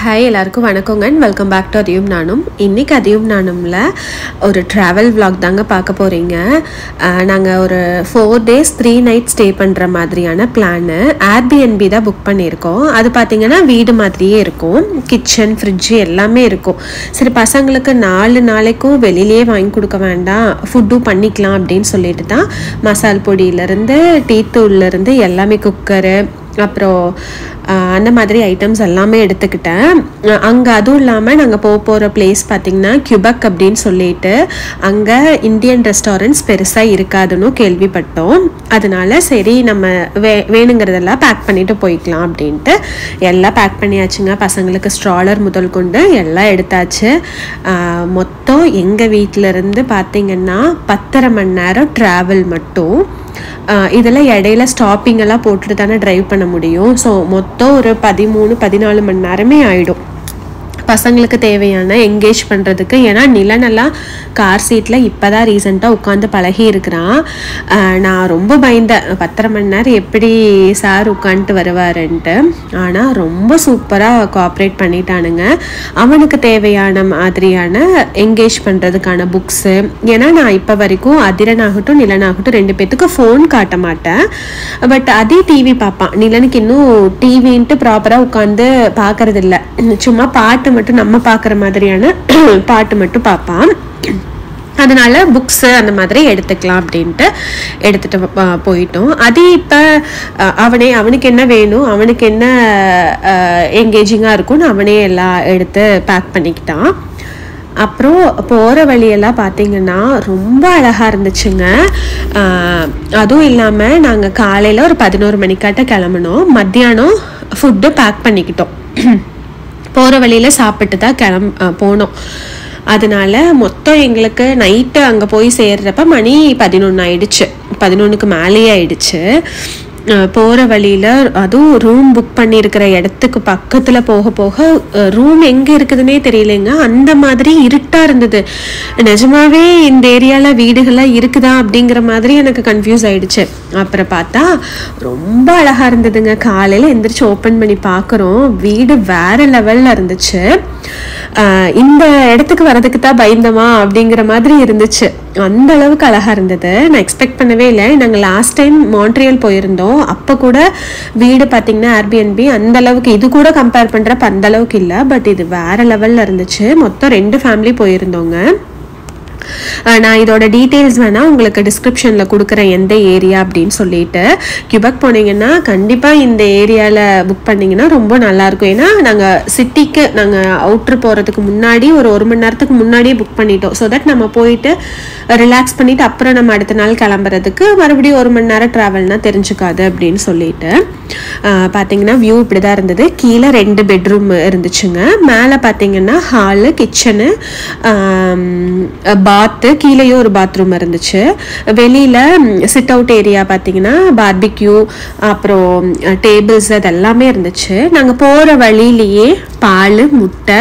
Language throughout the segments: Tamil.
ஹாய் எல்லாருக்கும் வணக்கங்க அண்ட் வெல்கம் பேக் டு அதியும் நானும். இன்றைக்கி அதியும் நானும்ல ஒரு ட்ராவல் vlog தாங்க பார்க்க போகிறீங்க. நாங்கள் ஒரு 4 days 3 nights ஸ்டே பண்ணுற மாதிரியான பிளானு. ஏர்பிஎன்பி தான் புக் பண்ணியிருக்கோம். அது பார்த்திங்கன்னா வீடு மாதிரியே இருக்கும். கிச்சன், ஃப்ரிட்ஜு எல்லாமே இருக்கும். சரி, பசங்களுக்கு 4 நாளைக்கும் வெளியிலேயே வாங்கி கொடுக்க வேண்டாம், ஃபுட்டும் பண்ணிக்கலாம் அப்படின்னு சொல்லிட்டு தான் மசால் பொடியிலேருந்து டீ தூள்லேருந்து எல்லாமே, குக்கரு, அப்புறம் அந்த மாதிரி ஐட்டம்ஸ் எல்லாமே எடுத்துக்கிட்டேன். அங்கே அதுவும் இல்லாமல் நாங்கள் போகிற பிளேஸ் பார்த்திங்கன்னா கியூபக் அப்படின்னு சொல்லிட்டு அங்கே இந்தியன் ரெஸ்டாரண்ட்ஸ் பெருசாக இருக்காதுன்னு கேள்விப்பட்டோம். அதனால சரி நம்ம வேணுங்கிறதெல்லாம் பேக் பண்ணிவிட்டு போய்க்கலாம் அப்படின்ட்டு எல்லாம் பேக் பண்ணியாச்சுங்க. பசங்களுக்கு ஸ்ட்ராலர் முதல் கொண்டு எல்லாம் எடுத்தாச்சு. மொத்தம் எங்கள் வீட்டிலேருந்து பார்த்திங்கன்னா 10.5 மணி நேரம் ட்ராவல் மட்டும். இதில் இடையில ஸ்டாப்பிங் எல்லாம் போட்டுட்டு தானே ட்ரைவ் பண்ண முடியும். ஸோ மொத்தம் ஒரு 13-14 மணி நேரமே ஆகிடும் பசங்களுக்கு தேவையான என்கேஜ் பண்ணுறதுக்கு. ஏன்னா நிலனெல்லாம் கார் சீட்டில் இப்போ தான் ரீசெண்டாக உட்காந்து பழகி இருக்கிறான். நான் ரொம்ப பயந்தேன் 10.5 மணி நேரம் எப்படி சார் உட்காந்துட்டு வருவாருன்ட்டு. ஆனால் ரொம்ப சூப்பராக கோஆப்ரேட் பண்ணிட்டானுங்க. அவனுக்கு தேவையான மாதிரியான என்கேஜ் பண்ணுறதுக்கான புக்ஸு. ஏன்னா நான் இப்போ வரைக்கும் அதிரனாகட்டும் நிலனாகட்டும் 2 பேர்த்துக்கு ஃபோன் காட்ட மாட்டேன். பட் அதே டிவி பார்ப்பான். நிலனுக்கு இன்னும் டிவின்ட்டு ப்ராப்பராக உட்காந்து பார்க்கறதில்ல. சும்மா பாட்டு மட்டும் நம்ம பார்க்குற மாதிரியான பாட்டு மட்டும் பார்ப்பான். அதனால புக்ஸு அந்த மாதிரி எடுத்துக்கலாம் அப்படின்ட்டு எடுத்துகிட்டு போயிட்டோம். அது இப்போ அவனுக்கு என்ன வேணும், அவனுக்கு என்ன என்கேஜிங்காக இருக்கும்னு அவனே எல்லாம் எடுத்து பேக் பண்ணிக்கிட்டான். அப்புறம் போகிற வழியெல்லாம் பார்த்திங்கன்னா ரொம்ப அழகாக இருந்துச்சுங்க. அதுவும் இல்லாமல் நாங்கள் காலையில் ஒரு 11 மணிக்காட்ட கிளம்பினோம். மத்தியானம் ஃபுட்டு பேக் பண்ணிக்கிட்டோம். போகிற வழியில் சாப்பிட்டு தான் போனோம். அதனால மொத்தம் எங்களுக்கு நைட்டு அங்கே போய் சேர்றப்ப மணி 11 ஆயிடுச்சு. 11க்கு மேலேயே ஆயிடுச்சு. போகிற வழியில் அதுவும் ரூம் புக் பண்ணியிருக்கிற இடத்துக்கு பக்கத்தில் போக போக ரூம் எங்கே இருக்குதுன்னே தெரியலைங்க. அந்த மாதிரி இருட்டாக இருந்தது. நிஜமாவே இந்த ஏரியாவில் வீடுகள்லாம் இருக்குதா அப்படிங்கிற மாதிரி எனக்கு கன்ஃபியூஸ் ஆகிடுச்சு. அப்புறம் பார்த்தா ரொம்ப அழகாக இருந்ததுங்க. காலையில் எந்திரிச்சு ஓப்பன் பண்ணி பார்க்குறோம், வீடு வேறு லெவலில் இருந்துச்சு. இந்த இடத்துக்கு வர்றதுக்கு தான் பயந்தமா அப்படிங்கிற மாதிரி இருந்துச்சு. அந்த அளவுக்கு அழகாக இருந்தது. நான் எக்ஸ்பெக்ட் பண்ணவே இல்லை. நாங்கள் லாஸ்ட் டைம் மான்ட்ரியல் போயிருந்தோம். அப்போ கூட வீடு பார்த்திங்கன்னா ஏர்பிஎன்பி அந்த அளவுக்கு, இது கூட கம்பேர் பண்ணுறப்ப அந்த அளவுக்கு இல்லை. பட் இது வேறு லெவலில் இருந்துச்சு. மொத்தம் 2 ஃபேமிலி போயிருந்தோங்க. நான் இதோட டீட்டெயில்ஸ் வேணால் உங்களுக்கு டிஸ்கிரிப்ஷனில் கொடுக்குறேன் எந்த ஏரியா அப்படின்னு சொல்லிட்டு. கியூபக் போனீங்கன்னா கண்டிப்பாக இந்த ஏரியாவில் புக் பண்ணிங்கன்னா ரொம்ப நல்லாயிருக்கும். ஏன்னா நாங்கள் சிட்டிக்கு அவுட்ரு போகிறதுக்கு முன்னாடி ஒரு 1 மணி நேரத்துக்கு முன்னாடியே புக் பண்ணிட்டோம். ஸோ தட் நம்ம போயிட்டு ரிலாக்ஸ் பண்ணிவிட்டு அப்புறம் நம்ம அடுத்த நாள் கிளம்புறதுக்கு மறுபடியும் 1 மணி நேரம் ட்ராவல்னால் தெரிஞ்சுக்காது அப்படின்னு சொல்லிட்டு. பார்த்திங்கன்னா வியூ இப்படி தான் இருந்தது. கீழே 2 பெட்ரூம் இருந்துச்சுங்க. மேலே பார்த்திங்கன்னா ஹாலு, கிச்சனு, பாத்து, கீழேயும் ஒரு பாத்ரூம் இருந்துச்சு. வெளியில் சிட் அவுட் ஏரியா பார்த்திங்கன்னா பார்பிக்யூ, அப்புறம் டேபிள்ஸ் அதெல்லாமே இருந்துச்சு. நாங்கள் போகிற வழியிலேயே பால், முட்டை,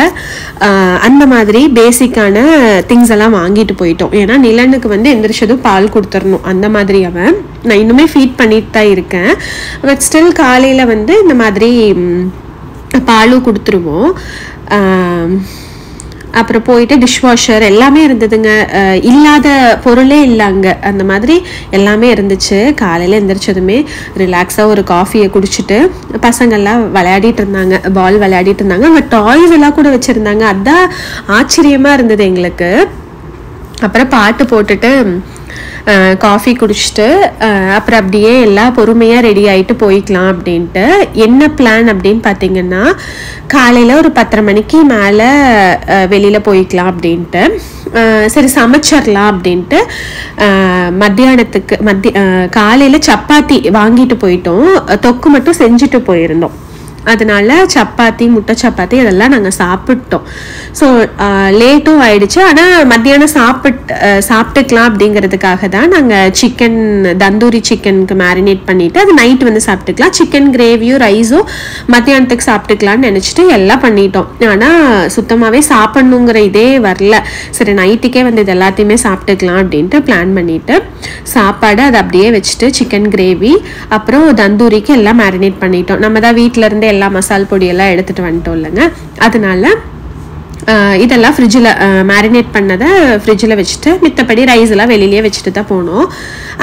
அந்த மாதிரி பேசிக்கான திங்ஸ் எல்லாம் வாங்கிட்டு போயிட்டோம். ஏன்னா நிலனுக்கு எந்திரிச்சதும் பால் கொடுத்துடணும். அந்த மாதிரி நான் இன்னுமே ஃபீட் பண்ணிட்டு தான் இருக்கேன். பட் ஸ்டில் காலையில் இந்த மாதிரி பாலும் கொடுத்துருவோம். அப்புறம் போயிட்டு டிஷ்வாஷர் எல்லாமே இருந்ததுங்க. இல்லாத பொருளே இல்லைங்க. அந்த மாதிரி எல்லாமே இருந்துச்சு. காலையில் எந்திரிச்சதுமே ரிலாக்ஸாக ஒரு காஃபியை குடிச்சிட்டு பசங்கள்லாம் விளையாடிட்டு இருந்தாங்க, பால் விளையாடிட்டு இருந்தாங்க. அவங்க டாய்ஸ் எல்லாம் கூட வச்சுருந்தாங்க. அதுதான் ஆச்சரியமாக இருந்தது எங்களுக்கு. அப்புறம் பாட்டு போட்டுட்டு காஃபி குடிச்சிட்டு அப்புறம் அப்படியே எல்லாம் பொறுமையாக ரெடி ஆகிட்டு போய்க்கலாம் அப்படின்ட்டு. என்ன பிளான் அப்படின்னு பார்த்திங்கன்னா காலையில் ஒரு 10:30 மணிக்கு மேலே வெளியில் போய்க்கலாம் அப்படின்ட்டு. சரி சமைச்சிடலாம் அப்படின்ட்டு மத்தியானத்துக்கு காலையில் சப்பாத்தி வாங்கிட்டு போயிட்டோம். தொக்கு மட்டும் செஞ்சுட்டு போயிருந்தோம். அதனால சப்பாத்தி, முட்டை சப்பாத்தி அதெல்லாம் நாங்கள் சாப்பிட்டோம். ஸோ லேட்டும் ஆயிடுச்சு. ஆனால் மத்தியானம் சாப்பிட்டுக்கலாம் அப்படிங்கிறதுக்காக தான் நாங்கள் சிக்கன், தந்தூரி சிக்கனுக்கு மேரினேட் பண்ணிவிட்டு அது நைட்டு சாப்பிட்டுக்கலாம். சிக்கன் கிரேவியும் ரைஸும் மத்தியானத்துக்கு சாப்பிட்டுக்கலான்னு நினச்சிட்டு எல்லாம் பண்ணிட்டோம். ஆனால் சுத்தமாகவே சாப்பிட்ணுங்கிற இதே வரல. சரி நைட்டுக்கே இது எல்லாத்தையுமே சாப்பிட்டுக்கலாம் அப்படின்ட்டு பிளான் பண்ணிவிட்டு சாப்பாடு அதை அப்படியே வச்சுட்டு சிக்கன் கிரேவி அப்புறம் தந்தூரிக்கு எல்லாம் மேரினேட் பண்ணிட்டோம். நம்ம தான் வீட்டிலேருந்து எல்லா மசால் பொடியெல்லாம் எடுத்துகிட்டு வந்துட்டோம் இல்லைங்க. அதனால இதெல்லாம் ஃப்ரிட்ஜில் மேரினேட் பண்ணதை ஃப்ரிட்ஜில் வச்சுட்டு மித்தப்படி ரைஸ் எல்லாம் வெளியிலேயே வச்சுட்டு தான் போனோம்.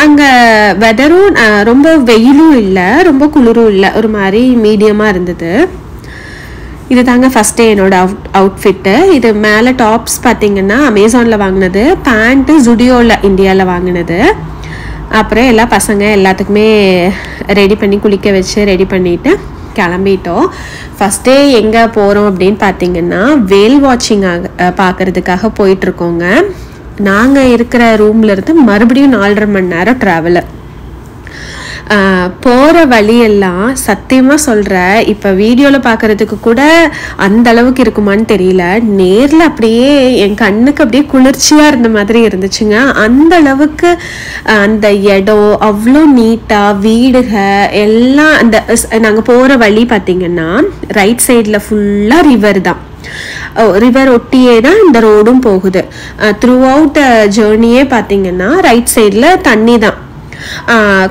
அங்கே வெதரும் ரொம்ப வெயிலும் இல்லை, ரொம்ப குளிரும் இல்லை, ஒரு மாதிரி மீடியமாக இருந்தது. இது தாங்க ஃபஸ்ட்டே என்னோட அவுட்ஃபிட்டு. இது மேலே டாப்ஸ் பார்த்திங்கன்னா அமேசானில் வாங்கினது, பேண்ட்டு ஜுடியோவில் இந்தியாவில் வாங்கினது. அப்புறம் எல்லா பசங்க எல்லாத்துக்குமே ரெடி பண்ணி குளிக்க வச்சு ரெடி பண்ணிவிட்டு கிளம்பிட்டோம். ஃபஸ்ட்டே எங்கே போகிறோம் அப்படின்னு பார்த்தீங்கன்னா வேல் வாட்சிங் பார்க்குறதுக்காக போயிட்டுருக்கோங்க. நாங்கள் இருக்கிற ரூம்லேருந்து மறுபடியும் 4.5 மணி நேரம் ட்ராவலு. போகிற வழியெல்லாம் சத்தியமாக சொல்கிறேன், இப்போ வீடியோவில் பார்க்குறதுக்கு கூட அந்த அளவுக்கு இருக்குமான்னு தெரியல. நேரில் அப்படியே என் கண்ணுக்கு அப்படியே குளிர்ச்சியாக இருந்த மாதிரி இருந்துச்சுங்க. அந்த அளவுக்கு அந்த இடம் அவ்வளோ நீட்டாக, வீடுக எல்லாம். அந்த நாங்கள் போகிற வழி பார்த்திங்கன்னா ரைட் சைடில் ஃபுல்லாக ரிவர் தான். ரிவர் ஒட்டியே தான் இந்த ரோடும் போகுது. த்ரூ அவுட் ஜேர்னியே பார்த்திங்கன்னா ரைட் சைடில் தண்ணி தான்.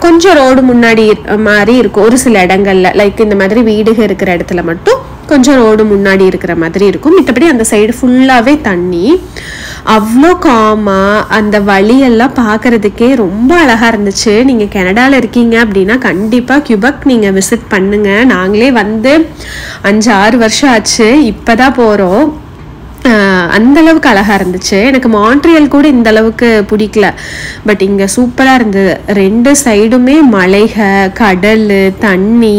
கொஞ்சம் ரோடு முன்னாடி மாதிரி இருக்கும் ஒரு சில இடங்கள்ல, லைக் இந்த மாதிரி வீடுக இருக்கிற இடத்துல மட்டும் கொஞ்சம் ரோடு முன்னாடி இருக்கிற மாதிரி இருக்கும். மற்றபடி அந்த சைடு ஃபுல்லாகவே தண்ணி. அவ்வளோ காமா அந்த வழியெல்லாம் பார்க்குறதுக்கே ரொம்ப அழகாக இருந்துச்சு. நீங்கள் கனடாவில் இருக்கீங்க அப்படின்னா கண்டிப்பாக கியூபெக் நீங்கள் விசிட் பண்ணுங்கள். நாங்களே வந்து 5-6 வருஷம் ஆச்சு, இப்போ தான் போகிறோம். அந்த அளவுக்கு அழகாக இருந்துச்சு. எனக்கு மான்ட்ரியல் கூட இந்த அளவுக்கு பிடிக்கல, பட் இங்கே சூப்பராக இருந்தது. 2 சைடுமே மலைக, கடல், தண்ணி,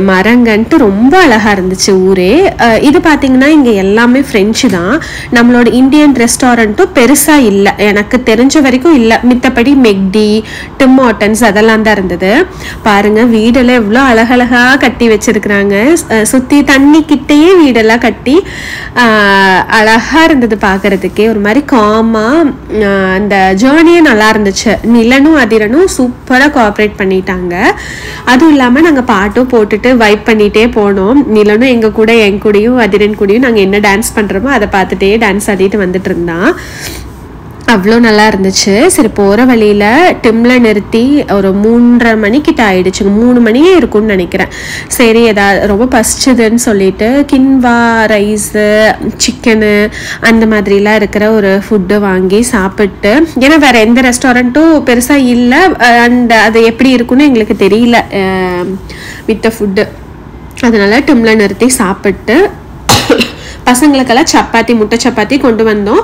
மரங்கன்ட்டு ரொம்ப அழகாக இருந்துச்சு ஊரே. இது பார்த்திங்கன்னா இங்கே எல்லாமே ஃப்ரெஞ்சு தான். நம்மளோட இந்தியன் ரெஸ்டாரண்ட்டும் பெருசாக இல்லை, எனக்கு தெரிஞ்ச வரைக்கும் இல்லை. மித்தபடி மெக்டி, டிம் ஹார்ட்டன்ஸ் அதெல்லாம் தான் இருந்தது. பாருங்கள் வீடெல்லாம் எவ்வளோ அழகழகாக கட்டி வச்சுருக்குறாங்க. சுற்றி தண்ணிக்கிட்டேயே வீடெல்லாம் கட்டி அழகாக இருந்தது பார்க்குறதுக்கே. ஒரு மாதிரி காமாக அந்த ஜேர்னியே நல்லா இருந்துச்சு. நிலனும் அதிரனும் சூப்பராக கோஆப்ரேட் பண்ணிட்டாங்க. அதுவும் இல்லாமல் நாங்கள் பாட்டும் போட்டுட்டு வைப் பண்ணிகிட்டே போனோம். நிலனும் எங்கள் கூட, என் கூடயும் அதிரன் கூடயும் நாங்கள் என்ன டான்ஸ் பண்ணுறோமோ அதை பார்த்துட்டே டான்ஸ் ஆடிட்டு வந்துட்டு இருந்தான். அவ்வளோ நல்லா இருந்துச்சு. சரி, போகிற வழியில் டிம்மில் நிறுத்தி ஒரு 3:30 மணிக்கிட்ட ஆயிடுச்சுங்க. 3 மணியே இருக்கும்னு நினைக்கிறேன். சரி, ஏதாவது ரொம்ப பசிச்சுதுன்னு சொல்லிட்டு கின்வா ரைஸு, சிக்கனு அந்த மாதிரிலாம் இருக்கிற ஒரு ஃபுட்டு வாங்கி சாப்பிட்டு, ஏன்னா வேறு எந்த ரெஸ்டாரண்ட்டும் பெருசாக இல்லை, அது எப்படி இருக்குன்னு எங்களுக்கு தெரியல வித்த ஃபுட்டு. அதனால டிம்மில் நிறுத்தி சாப்பிட்டு பசங்களுக்கெல்லாம் சப்பாத்தி, முட்டை சப்பாத்தி கொண்டு வந்தோம்.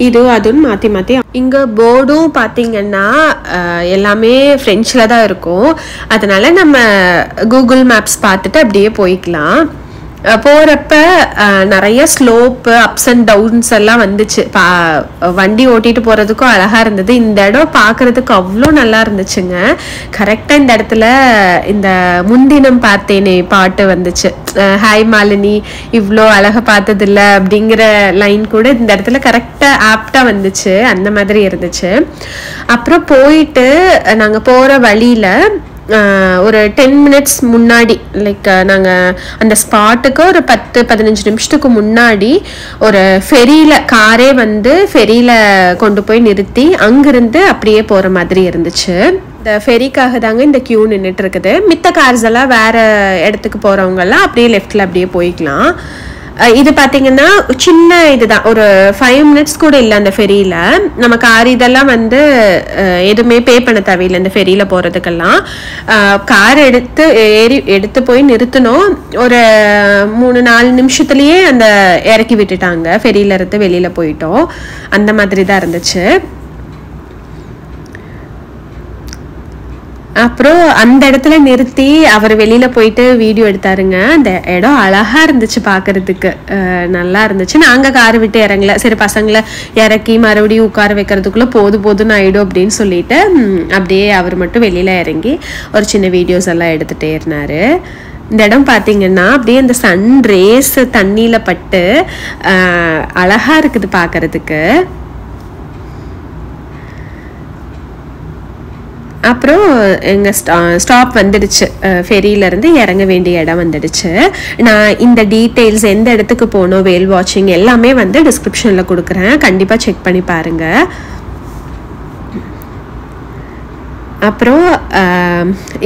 இதுவும் அதுவும் மாற்றி மாற்றி. இங்கே போர்டும் பார்த்திங்கன்னா எல்லாமே ஃப்ரெஞ்சில் தான் இருக்கும். அதனால் நம்ம கூகுள் மேப்ஸ் பார்த்துட்டு அப்படியே போய்க்கலாம். போகிறப்ப நிறைய ஸ்லோப்பு, அப்ஸ் அண்ட் டவுன்ஸ் எல்லாம் வந்துச்சு. வண்டி ஓட்டிகிட்டு போகிறதுக்கும் அழகாக இருந்தது. இந்த இடம் பார்க்குறதுக்கு அவ்வளோ நல்லா இருந்துச்சுங்க. கரெக்டாக இந்த இடத்துல இந்த முன்தினம் பார்த்தேனே பாட்டு வந்துச்சு. ஹாய் மாலினி, இவ்வளோ அழகாக பார்த்ததில்ல அப்படிங்கிற லைன் கூட இந்த இடத்துல கரெக்டாக ஆப்டாக வந்துச்சு. அந்த மாதிரி இருந்துச்சு. அப்புறம் போயிட்டு நாங்கள் போகிற வழியில் ஒரு 10 மினிட்ஸ் முன்னாடி, லைக் நாங்கள் அந்த ஸ்பாட்டுக்கு ஒரு 10-15 நிமிஷத்துக்கு முன்னாடி ஒரு ஃபெரியில், காரே வந்து ஃபெரியில் கொண்டு போய் நிறுத்தி அங்கிருந்து அப்படியே போகிற மாதிரி இருந்துச்சு. இந்த ஃபெரிக்காக தாங்க இந்த கியூ நின்றுட்டு இருக்குது. மித்த கார்ஸ் எல்லாம் வேறு இடத்துக்கு போகிறவங்கெல்லாம் அப்படியே லெஃப்டில் அப்படியே போய்க்கலாம். இது பார்த்தீங்கன்னா சின்ன இதுதான், ஒரு 5 மினிட்ஸ் கூட இல்லை. அந்த ஃபெரியில் நம்ம கார் இதெல்லாம் வந்து எதுவுமே பே பண்ண தேவையில்லை. இந்த ஃபெரியில் போகிறதுக்கெல்லாம் கார் எடுத்து போய் நிறுத்தினோம். ஒரு 3-4 நிமிஷத்துலேயே அந்த இறக்கி விட்டுட்டாங்க. ஃபெரியில இருந்து வெளியில் போயிட்டோம். அந்த மாதிரி தான் இருந்துச்சு. அப்புறம் அந்த இடத்துல நிறுத்தி அவர் வெளியில் போயிட்டு வீடியோ எடுத்தாருங்க. அந்த இடம் அழகாக இருந்துச்சு, பார்க்குறதுக்கு நல்லா இருந்துச்சு. நாங்கள் கார் விட்டு இறங்கல. சரி, பசங்களை இறக்கி மறுபடியும் உட்கார வைக்கிறதுக்குள்ளே போதும்னு ஆகிடும் அப்படின்னு சொல்லிட்டு அப்படியே அவர் மட்டும் வெளியில் இறங்கி ஒரு சின்ன வீடியோஸ் எல்லாம் எடுத்துகிட்டே இருந்தார். இந்த இடம் பார்த்தீங்கன்னா அப்படியே அந்த சன் ரேஸ் தண்ணியில் பட்டு அழகாக இருக்குது பார்க்குறதுக்கு. அப்புறம் எங்கள் ஸ்டாப் வந்துடுச்சு. ஃபெரியிலேருந்து இறங்க வேண்டிய இடம் வந்துடுச்சு. நான் இந்த டீட்டெயில்ஸ், எந்த இடத்துக்கு போகணும், வேல் வாட்சிங் எல்லாமே வந்து டிஸ்கிரிப்ஷனில் கொடுக்குறேன். கண்டிப்பாக செக் பண்ணி பாருங்கள். அப்புறம்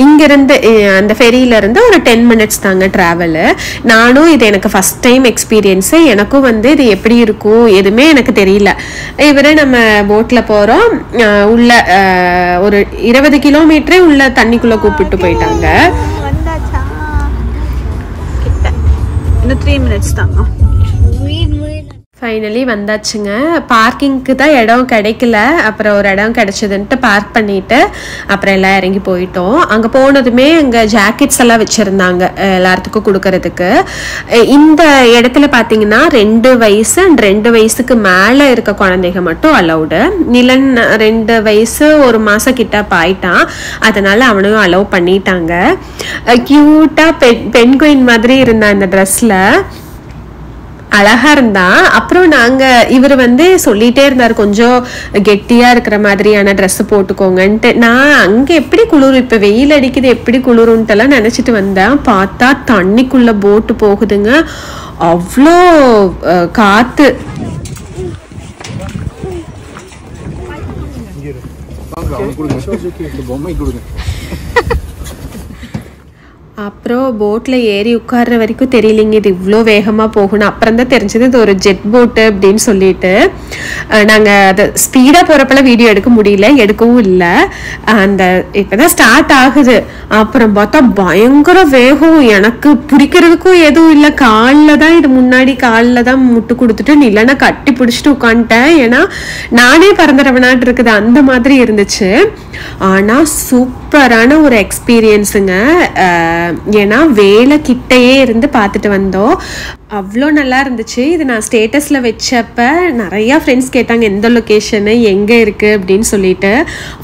இங்கேருந்து அந்த ஃபெரியிலேருந்து ஒரு 10 minutes தாங்க ட்ராவலு. நானும் இது எனக்கு ஃபஸ்ட் டைம் எக்ஸ்பீரியன்ஸு. எனக்கும் வந்து இது எப்படி இருக்கும் எதுவுமே எனக்கு தெரியல. இவர் நம்ம போட்டில் போகிறோம், உள்ள ஒரு 20 கிலோமீட்டரே உள்ள தண்ணிக்குள்ளே கூப்பிட்டு போயிட்டாங்க. இன்னும் 3 minutes தாங்க. ஃபைனலி வந்தாச்சுங்க. பார்க்கிங்க்கு தான் இடம் கிடைக்கல. அப்புறம் ஒரு இடம் கிடச்சிதுன்ட்டு பார்க் பண்ணிவிட்டு அப்புறம் எல்லாம் இறங்கி போயிட்டோம். அங்கே போனதுமே அங்கே ஜாக்கெட்ஸ் எல்லாம் வச்சுருந்தாங்க எல்லாத்துக்கும் கொடுக்கறதுக்கு. இந்த இடத்துல பார்த்தீங்கன்னா 2 வயசு அண்ட் 2 வயசுக்கு மேலே இருக்க குழந்தைங்க மட்டும் அலௌடு. நிலன் 2 வயசு 1 மாதம் கிட்ட ஆயிட்டான், அதனால் அவனையும் அலோவ் பண்ணிட்டாங்க. க்யூட்டாக பென்குயின் மாதிரி இருந்தான் இந்த ட்ரெஸ்ஸில், அழகா இருந்தான். அப்புறம் இவர் வந்து சொல்லிட்டே இருந்தார் கொஞ்சம் கெட்டியா இருக்கிற மாதிரியான ட்ரெஸ் போட்டுக்கோங்கன்ட்டு. நான் அங்க எப்படி குளிர், இப்ப வெயில் அடிக்குது எப்படி குளிருன்ட்டுலாம் நினைச்சிட்டு வந்தேன். பார்த்தா தண்ணிக்குள்ள போட்டு போகுதுங்க, அவ்வளோ காத்து. அப்புறம் போட்டில் ஏறி உட்கார்ற வரைக்கும் தெரியலைங்க இது இவ்வளோ வேகமாக போகணும். அப்புறம் தான் தெரிஞ்சது இது ஒரு ஜெட் போட்டு அப்படின்னு சொல்லிட்டு. நாங்கள் அதை ஸ்பீடாக போகிறப்பெல்லாம் வீடியோ எடுக்க முடியல, எடுக்கவும் இல்லை. அந்த இப்போ தான் ஸ்டார்ட் ஆகுது. அப்புறம் பார்த்தா பயங்கர வேகம், எனக்கு பிடிக்கிறதுக்கும் எதுவும் இல்லை. காலில் தான் இது முன்னாடி காலில் தான் முட்டு கொடுத்துட்டு நிலனை கட்டி பிடிச்சிட்டு உட்காந்துட்டேன். ஏன்னா நானே பறந்துடவனாட்டு இருக்குது அந்த மாதிரி இருந்துச்சு. ஆனால் சூப்பரான ஒரு எக்ஸ்பீரியன்ஸுங்க. ஏன்னா வேலை கிட்டையே இருந்து பார்த்துட்டு வந்தோம், அவ்வளோ நல்லா இருந்துச்சு. இது நான் ஸ்டேட்டஸில் வச்சப்ப நிறையா ஃப்ரெண்ட்ஸ் கேட்டாங்க எந்த லொக்கேஷனு எங்கே இருக்குது அப்படின்னு சொல்லிட்டு.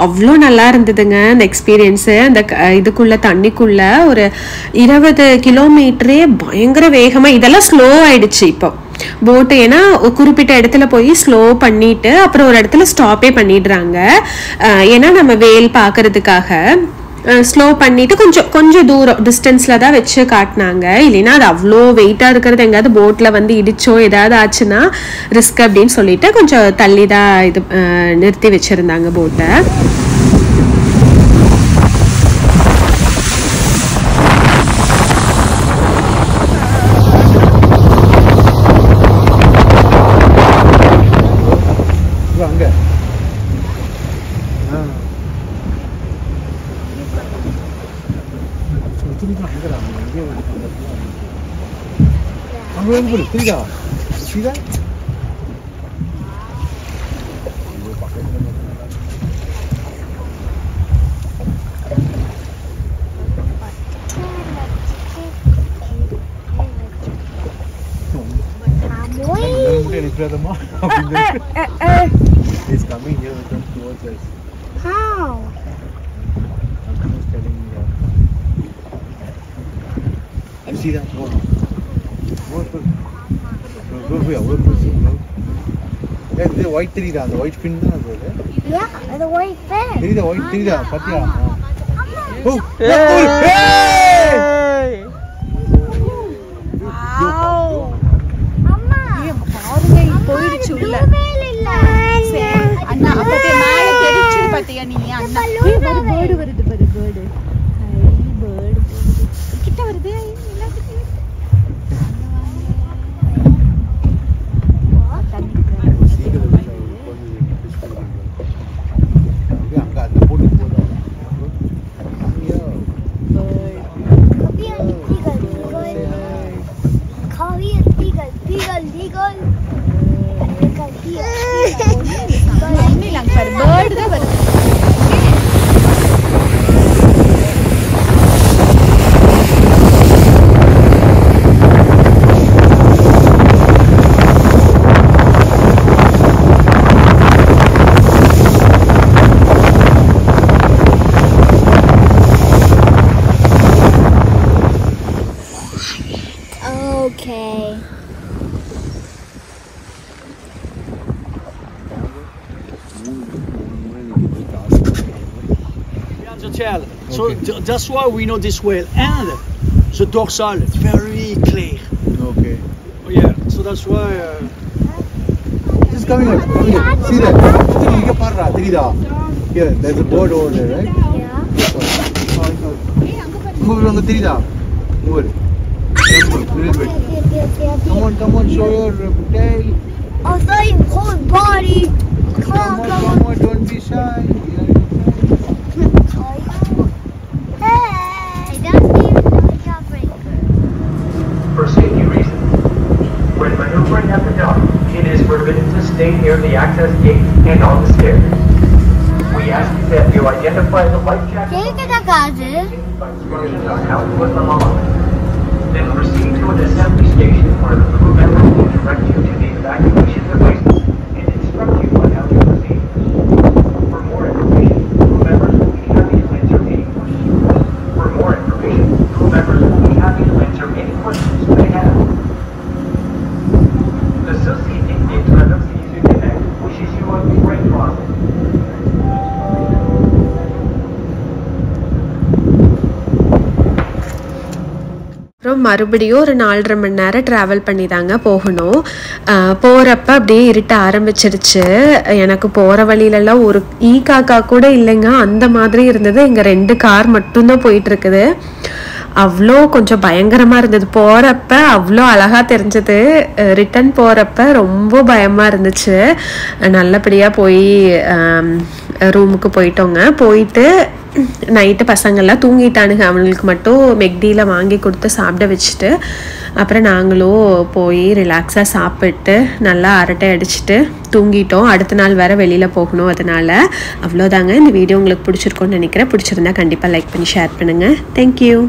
அவ்வளோ நல்லா இருந்ததுங்க அந்த எக்ஸ்பீரியன்ஸு. அந்த இதுக்குள்ளே தண்ணிக்குள்ளே ஒரு 20 கிலோமீட்டரே பயங்கர வேகமாக, இதெல்லாம் ஸ்லோ ஆயிடுச்சு இப்போ போட்டு. ஏன்னா குறிப்பிட்ட இடத்துல போய் ஸ்லோ பண்ணிட்டு அப்புறம் ஒரு இடத்துல ஸ்டாப்பே பண்ணிடுறாங்க. ஏன்னா நம்ம வேல் பார்க்கறதுக்காக ஸ்லோ பண்ணிட்டு கொஞ்சம் தூரம் டிஸ்டன்ஸில் தான் வச்சு காட்டினாங்க. இல்லைன்னா அது அவ்வளோ வெயிட்டாக இருக்கிறது எங்கேயாவது போட்டில் வந்து இடிச்சோ ஏதாவது ஆச்சுன்னா ரிஸ்க் அப்படின்னு சொல்லிட்டு கொஞ்சம் தள்ளி தான் இது நிறுத்தி வச்சுருந்தாங்க போட்டை. He's coming here with them towards us. How? I'm just telling you that. You see that? Go. Yeah, the white tree, the white fin. Yeah, the white fin. Tree, the white tree, Patya. Oh! Hey! Wow! Amma! பாருங்க போயிடுச்சு உள்ள. அண்ணா அப்பதே மேல தெரிச்சு பாத்தியா நீ அண்ணா. பேர்டு வருது பாரு பேர்டு. ஹை பேர்டு கிட்ட வருது எல்லாத்துக்கு. So that's why we know this whale, and the dorsal is very clear. Okay. Yeah, so that's why. Just coming up. See that? Here, there's a board over there, right? அங்க தெரியுதா? Move it. Little bit. Come on, show your tail. I'll show you whole body. Come on. Don't be shy. Hey, that's even a jawbreaker. For safety reasons, when maneuvering at the dock, it is forbidden to stay near the access gate and on the stairs. We ask that you identify the life jacket Take it, guys. by instructions on how to put them on. Then proceed to an assembly station where the crew member will direct you to the evacuation devices and instruct you on how to proceed. For more information, crew members will be happy to answer any questions you may have. The Société des Traversiers du Québec wishes you a great crossing. அப்புறம் மறுபடியும் ஒரு 4.5 மணி நேரம் ட்ராவல் பண்ணி தாங்க போகணும். போகிறப்ப அப்படியே இருட்ட ஆரம்பிச்சிருச்சு. எனக்கு போகிற வழியிலலாம் ஒரு காக்கா கூட இல்லைங்க, அந்த மாதிரி இருந்தது. இங்கே 2 கார் மட்டும்தான் போயிட்டுருக்குது. அவ்வளோ கொஞ்சம் பயங்கரமாக இருந்தது. போகிறப்ப அவ்வளோ அழகாக தெரிஞ்சது, ரிட்டன் போகிறப்ப ரொம்ப பயமாக இருந்துச்சு. நல்லபடியாக போய் ரூமுக்கு போயிட்டோங்க. போயிட்டு நைட்டு பசங்கள்லாம் தூங்கிட்டானுங்க. அவங்களுக்கு மட்டும் மெக்டியில் வாங்கி கொடுத்து சாப்பிட வச்சுட்டு அப்புறம் நாங்களும் போய் ரிலாக்ஸாக சாப்பிட்டு நல்லா அரட்டை அடிச்சுட்டு தூங்கிட்டோம். அடுத்த நாள் வேறு வெளியில் போகணும். அதனால் அவ்வளோதாங்க. இந்த வீடியோ உங்களுக்கு பிடிச்சிருக்கோன்னு நினைக்கிறேன். பிடிச்சிருந்தா கண்டிப்பாக லைக் பண்ணி ஷேர் பண்ணுங்கள். தேங்க்யூ.